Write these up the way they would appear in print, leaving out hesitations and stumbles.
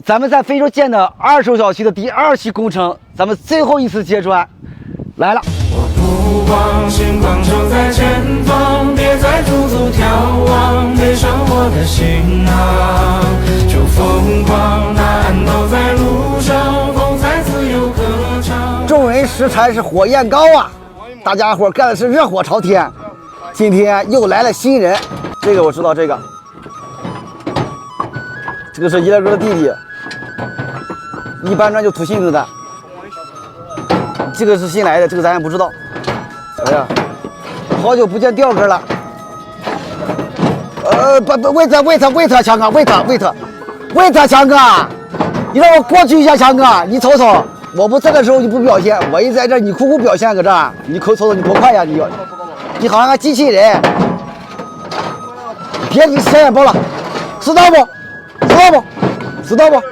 咱们在非洲建的2手小区的第2期工程，咱们最后一次揭穿来了。我不光星光就在前方，别再徒徒眺望，背上我的行囊，就疯狂，答案都在路上，风采自由歌唱。众人拾柴是火焰高啊，大家伙干的是热火朝天。今天又来了新人，这个我知道，这个是伊乐哥的弟弟，一搬砖就吐信子的。这个是新来的，这个咱也不知道。哎呀，好久不见调哥了。喂特强哥，喂特强哥，你让我过去一下，强哥，你瞅瞅，我不在的时候你不表现，我一在这你苦苦表现搁这儿，你瞅瞅你多快呀，你好像个机器人。别显眼包了，知道不？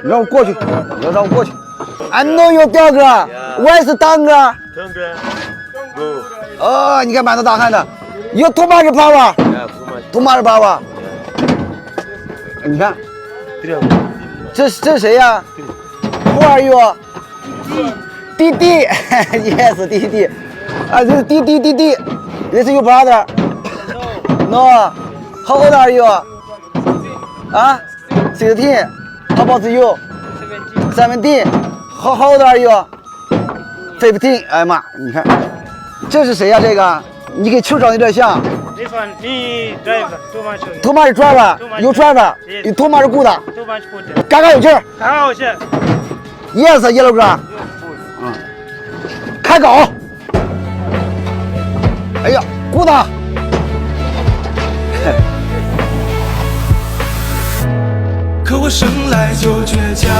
你让我过去，I know you 调哥，我也是当哥。哦，你看满头大汗的，有多马是power，你看，这是谁呀？Who are you？ 弟弟 ，Yes， 弟弟，啊，这是弟弟，This is your brother？ No，How old are you？ 啊，16。How about you？ 17。How old are you？ 15。哎呀妈，你看，这是谁呀？这个，你给酋长有点像。This one, me driver, too much driver，you driver，你 too much good， too much good。嘎嘎有劲儿。好有劲。Yes， 耶路哥。开搞。哎呀，good。可我生来就倔强，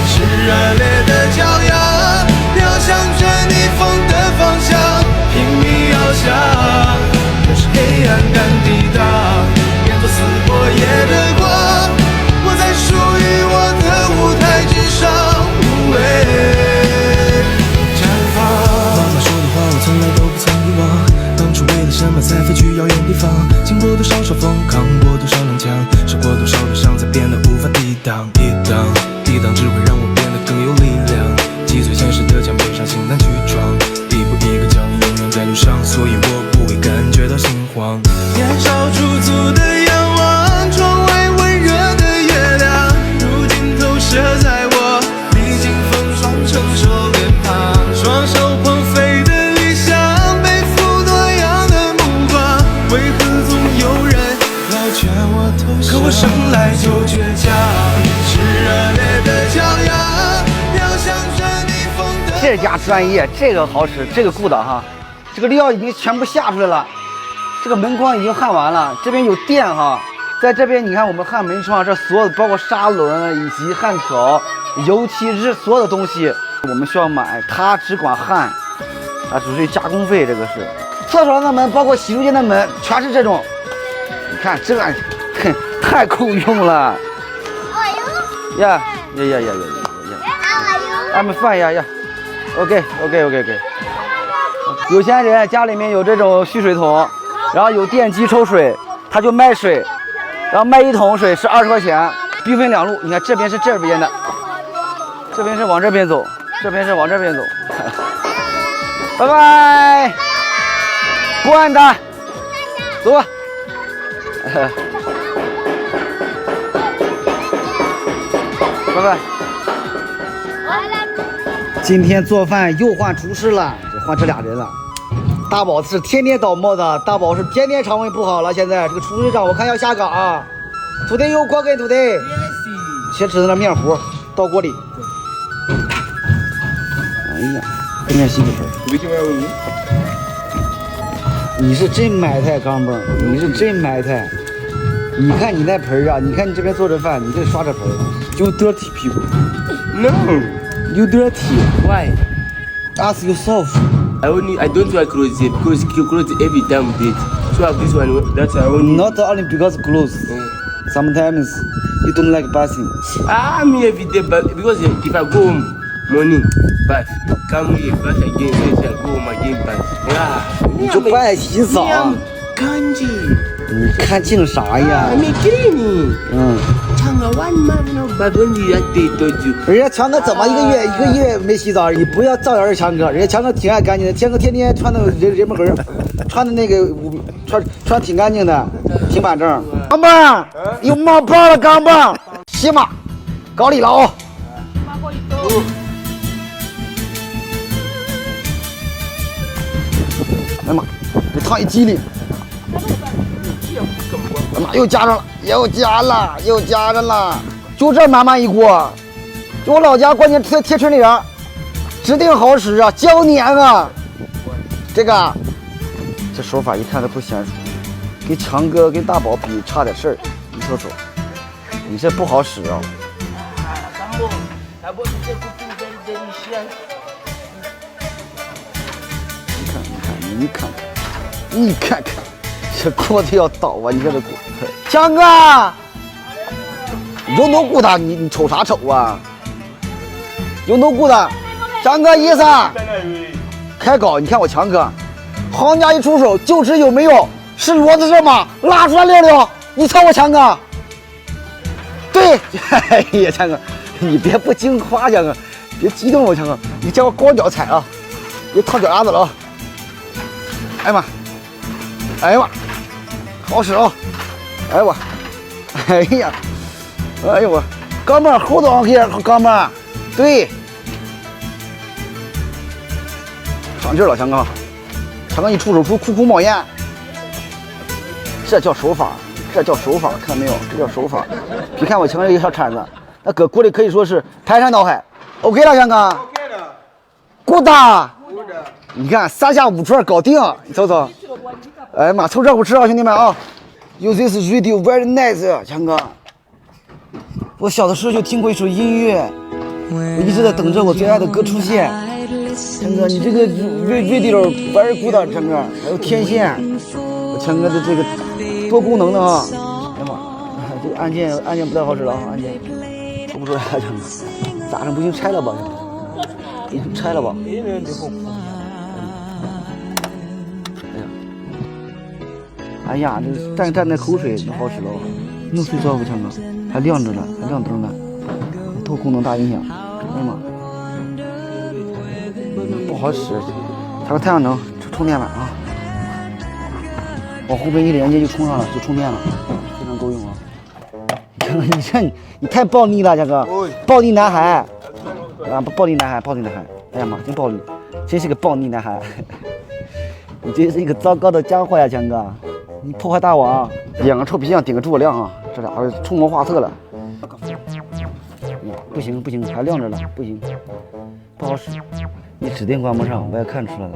是热烈的骄阳，飘向着逆风的方向，拼命翱翔。可是黑暗敢抵挡，变作撕破夜的光。我在属于我的舞台之上，无畏绽放。妈妈说的话我从来都不曾遗忘，当初为了什么才飞去遥远地方？经过多少少风，扛过多少踉跄，受过多少的伤，才变得无法抵挡。抵挡只会让我变得更有力量。击碎现实的墙，背上心胆去闯，一步一个脚印，永远在路上，所以我不会感觉到心慌。年少驻足的仰望，窗外温热的月亮，如今投射在我历经风霜成熟脸庞。双手捧飞的理想，背负多样的目光，为何总有人老劝我投降？可我生来就倔强，是热烈的骄阳，飘向着逆风的。这家专业，这个好使，这个good哈，这个料已经全部下出来了，这个门框已经焊完了，这边有电哈，在这边你看我们焊门窗，这所有的包括砂轮以及焊条、油漆是所有的东西我们需要买，他只管焊，啊，只是加工费，这个是。厕所的门，包括洗漱间的门，全是这种，你看这，太够用了。呀。I'm fine 呀。OK。有钱人家里面有这种蓄水桶，然后有电机抽水，他就卖水，然后卖1桶水是20块钱，兵分2路。你看这边是这边的，这边是往这边走，这边是往这边走。拜拜，不按单，走吧。拜拜。今天做饭又换厨师了，换这俩人了。大宝是天天倒沫子，大宝是天天肠胃不好了。现在这个厨师长我看要下岗啊。Today you cooking today？ 先吃那面糊，倒锅里。哎呀，跟面洗个盆。你是真埋汰，钢镚，你是真埋汰。你看你那盆啊，你看你这边做着饭，你这刷着盆。You dirty people. No. You dirty. Why? Ask yourself. I don't wear clothes here because clothes every time we date. So I have this one. That's I only. Not only because clothes. Sometimes you don't like bathing. I'm here every day, but because if I go home morning, bath, come here, bath again, then I go home again, bath. Yeah. 你就不爱洗澡。干净。你看净啥呀？还没给你。嗯。唱 for 1 month, no, but when you they told you. 人家强哥怎么一个月没洗澡？你不要造谣人强哥，人家强哥挺爱干净的，强哥天天穿的人们根穿的那个穿挺干净的，挺板正。钢棒有冒泡了，钢棒，洗马，高丽佬。哎呀妈，这烫一激灵！哎妈，又夹上了，又夹上了，就这满满一锅。就我老家关键贴村里人，指定好使啊，胶粘啊。这手法一看都不娴熟，跟强哥跟大宝比差点事儿。你瞅瞅，你这不好使啊。你看看，这锅子要倒啊！你看这锅，强哥，有脑骨头，你瞅啥瞅啊？有脑骨头，强哥意思开搞，你看我强哥，行家一出手就知有没有，是骡子是吗？拉出来溜溜，你瞅我强哥，对，哎呀，强哥，你别不经夸，强哥，别激动我强哥，你叫我光脚踩啊，别烫脚丫子了啊！哎呀妈！哎呀妈，好使啊！哎我，哎呀，哎呦我，哥们儿后头往前，哥们儿，对，上劲儿了，强哥，强哥一出手哭冒烟，这叫手法，看到没有？这叫手法。别看我强哥一个小铲子，那搁锅里可以说是排山倒海。OK 了，强哥。OK 的。good。你看3下5除2搞定，你瞅瞅。哎呀妈，凑热乎吃啊，兄弟们啊 ！Use this radio very nice， 强哥。我小的时候就听过一首音乐，我一直在等着我最爱的歌出现。强哥，你这个 radio very good， 强哥，还有天线，我强哥的这个多功能的啊！哎呀妈，这个按键不太好使了啊，按键说不出来了，强哥，咋整？不行，拆了吧？不行，拆了吧？哎呀，这蘸那口水就好使了，弄睡着不强哥，还亮着呢，还亮灯呢，多功能大音响，哎呀妈，不好使，它个太阳能充电板啊，往后边一连接就充上了，就充电了，非常够用啊。强哥，你太暴力了，强哥，暴力男孩啊，暴力男孩，哎呀妈，真暴力，真是个暴力男孩，你真是一个糟糕的家伙呀，强哥。你破坏大王，2个臭皮匠顶个诸葛亮啊！这俩出谋划策了。不行，还亮着呢，不行，不好使。你指定关不上，我也看出来了。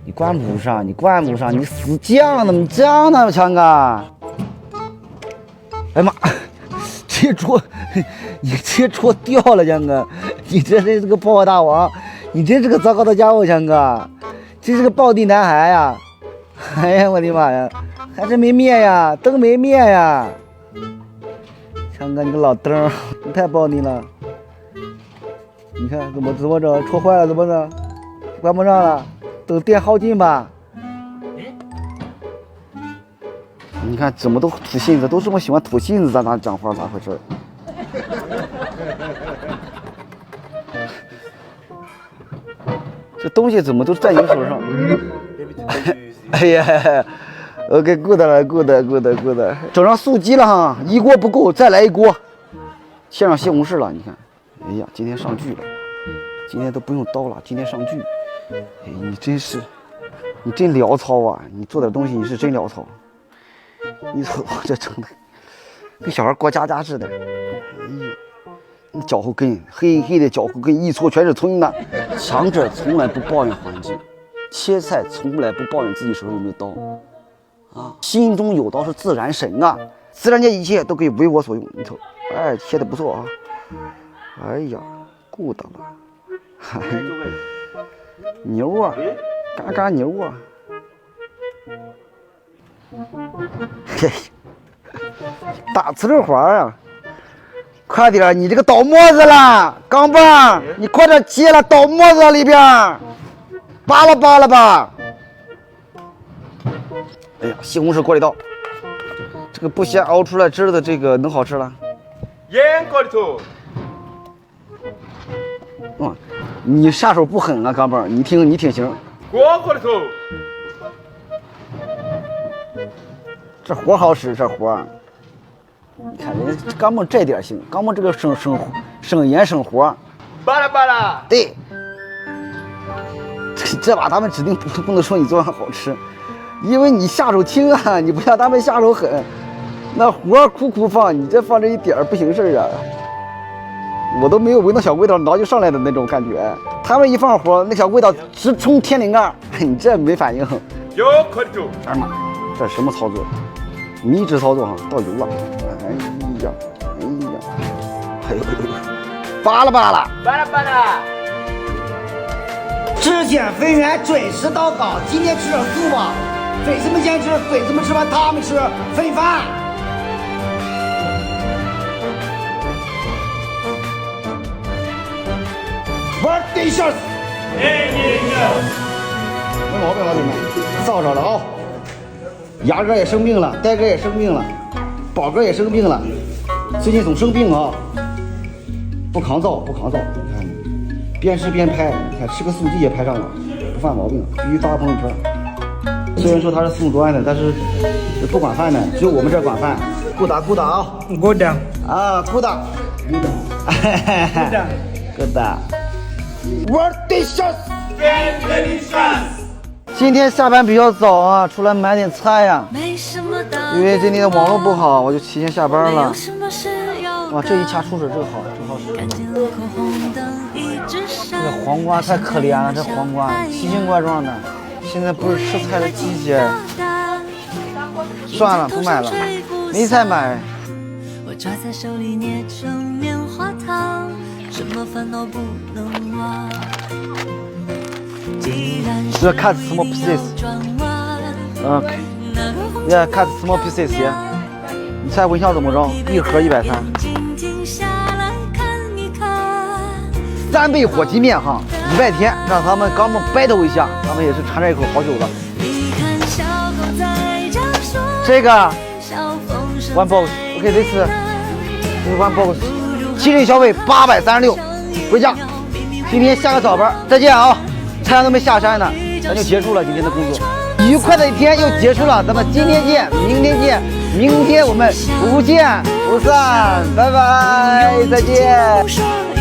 你关不上，你死犟呢，你犟呢，强哥！哎呀妈，你这桌掉了，强哥！你这真是个破坏大王，你真是个糟糕的家伙，强哥！这是个暴力男孩呀！哎呀，我的妈呀，还是没灭呀，灯没灭呀！强哥，你个老灯，你太暴力了！你看怎么整？戳坏了怎么整？关不上了，等电耗尽吧。你看怎么都吐信子，都这么喜欢吐信子，咱哪讲话咋回事？这东西怎么都在你手上？哎呀 ，OK good 了 good， 整上素鸡了哈，一锅不够，再来一锅，献上西红柿了。你看，哎呀，今天上剧了，今天都不用刀了，今天上剧。哎，你真潦草啊！你做点东西你是真潦草。你瞅这整的，跟小孩过家家似的。哎呀。脚后跟黑黑的脚后跟一搓全是葱呢。强者从来不抱怨环境，切菜从来不抱怨自己手上有没有刀啊，心中有刀是自然神啊，自然界一切都可以为我所用。你瞅，哎，切的不错啊，哎呀，good 了，牛啊，嘎嘎牛啊，嘿，大瓷肉环啊。快点，你这个倒沫子了，钢棒，你快点接了，倒沫子里边，扒拉吧。哎呀，西红柿锅里倒，个不咸熬出来汁儿的这个能好吃了。盐过头，你下手不狠啊，哥们儿，你挺行。锅过头，这活好使，这活。你看人家刚梦这点行，刚梦这个省盐省活。巴拉巴拉，对，这把他们指定不能说你做饭好吃，因为你下手轻啊，你不像他们下手狠，那活苦放，你这放这一点儿不行事儿啊。我都没有闻到小味道，脑就上来的那种感觉。他们一放火，那小味道直冲天灵盖，你这没反应。油过头，哎妈，这什么操作？迷之操作哈，倒油了。哎呀，巴拉巴拉。巴拉巴拉，只见粉圆准时到岗，今天吃点素吧。粉丝们先吃，粉丝们吃完他们吃分饭。玩对象，没毛病，老铁们，燥着了啊！牙哥也生病了，呆哥也生病了，宝哥也生病了，最近总生病啊！不抗造，你看，边吃边拍，你看吃个素鸡也拍上了，不犯毛病，必须发朋友圈。虽然说他是送专的，但是不管饭的，只有我们这管饭。鼓打啊！鼓掌啊，鼓打，good。World dishes。今天下班比较早啊，出来买点菜呀。因为今天的网络不好，我就提前下班了。哇，这一掐出水，这个好，真好使。这个黄瓜太可怜了，这黄瓜奇形怪状的，现在不是吃菜的季节。算了，不买了，没菜买。我抓在手里捏成棉花糖，什么烦恼不能忘。这 cut small pieces。OK。Yeah, cut small pieces. Yeah. 你猜文笑怎么着？一盒130。3倍火鸡面哈，礼拜天让他们刚们 battle 一下，他们也是馋这一口好久了。这个 one box。OK, this is one box。7人消费836，回家。今天下个早班，再见啊！太阳都没下山呢，咱就结束了今天的工作。愉快的一天又结束了，咱们今天见，明天见，明天我们不见不散，拜拜，再见。